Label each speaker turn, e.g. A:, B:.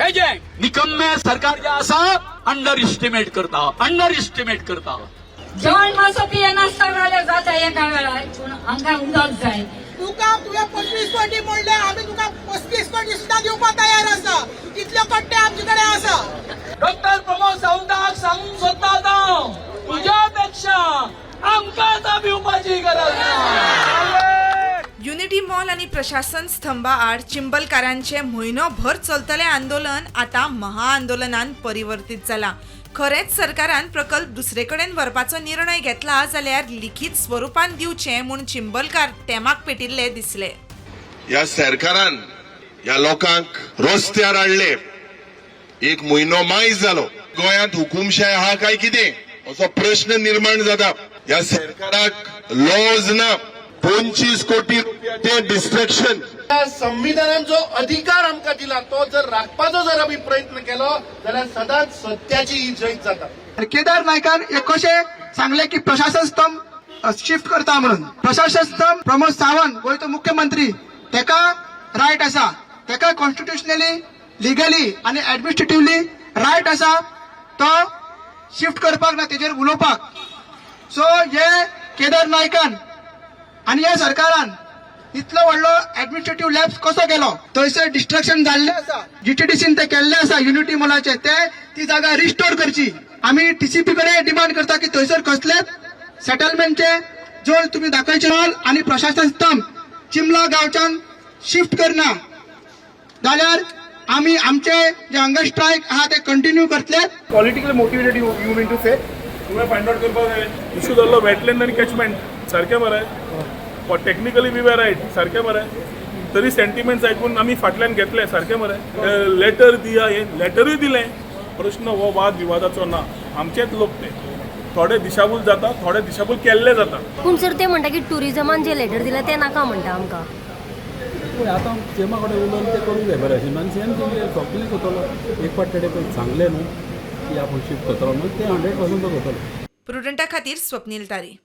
A: हे जे निकम्मे सरकार जे आसा अंडर इस्टिमेट करता
B: जेवण मासोपी नाश्ता घाले जाता एका वेळार पूण हांगा उदक जाय
C: तुका तुवें 25 कोटी म्हणले आमी तुका 35 कोटी सुद्धा दिवपाक तयार आसा तितले कट्टे आमचे कडेन आसा
D: डॉक्टर प्रमोद सावंताक सांगूंक सोदता हांव तुज्या आमकां आता भिवपाची गरज ना।
E: युनिटी मॉल आणि प्रशासन स्तंभा आड चिंबलकारांचे म्हयनोभर चलतले आंदोलन आता महाआंदोलनान परिवर्तीत जाला। खरेंच सरकारान प्रकल्प दुसरे कडेन व्हरपाचो निर्णय घेतला जाल्यार लिखीत स्वरुपान दिवचे म्हूण चिंबलकार तेमाक पेटिल्ले दिसले।
F: ह्या सरकारान ह्या लोकांक रस्त्यार हाडले, एक म्हयनो मायज जालो, गोंयांत हुकुमशाय आहा काय कितें असो प्रश्न निर्माण जाता। ह्या सरकाराक लॉज ना, 25 कोटी रुपयाचे डिस्ट्रॅक्शन।
G: संविधानान जो अधिकार आमकां दिला तो जर राखपाचो जर आमी प्रयत्न केलो जाल्यार सदांच सत्याची ही जैत जाता।
C: केदार नायकान एक कशें सांगले की प्रशासन स्तंभ शिफ्ट करता म्हणून। प्रशासन स्तंभ प्रमोद सावंत गोंयचो मुख्यमंत्री तेका रायट आसा, तेका कॉन्स्टिट्युशनली लिगली आनी एडमिनिस्ट्रेटिव्हली रायट आसा तो शिफ्ट करपाक ना, तेजेर उलोवपाक। सो हे केदार नायकान आनी ह्या सरकारान इतलो व्हडलो एडमिनिस्ट्रेटिव्ह लॅब्स कसो केलो? थंयसर डिस्ट्रक्शन जाल्ले आसा, जीटीडीसीन ते केल्ले आसा युनिटी मॉलाचे, ती जागा रिस्टोर करची। आमी टीसीपी कडेन डिमांड करता की थंयसर कसलेच सेटलमेंटचे जर तुम्ही दाखयचे मॉल आणि प्रशासन स्तंभ चिमला गांवच्यान शिफ्ट करना जाल्यार आमी आमचे जे हंगर स्ट्रायक आहा ते कंटिन्यू करतले।
H: Politically motivated you mean to say तुम्हें फाइंड आउट करपाक जाय इशू जाल्लो वेटलँड आनी कॅचमेंट सारकें मरे, टेक्निकली वी वर रायट सारकें मरे, तरी सेंटिमेंट्स आयकून आमी फाटल्यान घेतले सारकें मरे, लेटर दिया हे लेटरूय दिलें, प्रश्न हो वाद विवादाचो ना, आमचेच लोक ते थोडे दिशाभूल जाता, थोडे दिशाभूल केल्ले जाता।
I: पूण सर ते म्हणटा की टुरिजमान जे लेटर दिला ते नाका म्हणटा आमकां।
J: आतां सीएमा कडेन उलोवन ते करूंक जाय बरें अशें, आनी सीएम तेंगे सगळें करतलो, एक फावट तेणे पळय सांगलें न्हू की आपूण शिफ्ट करतलो, मागीर ते 100% करतलो।
E: प्रुडंटा खातीर स्वप्नील तारी।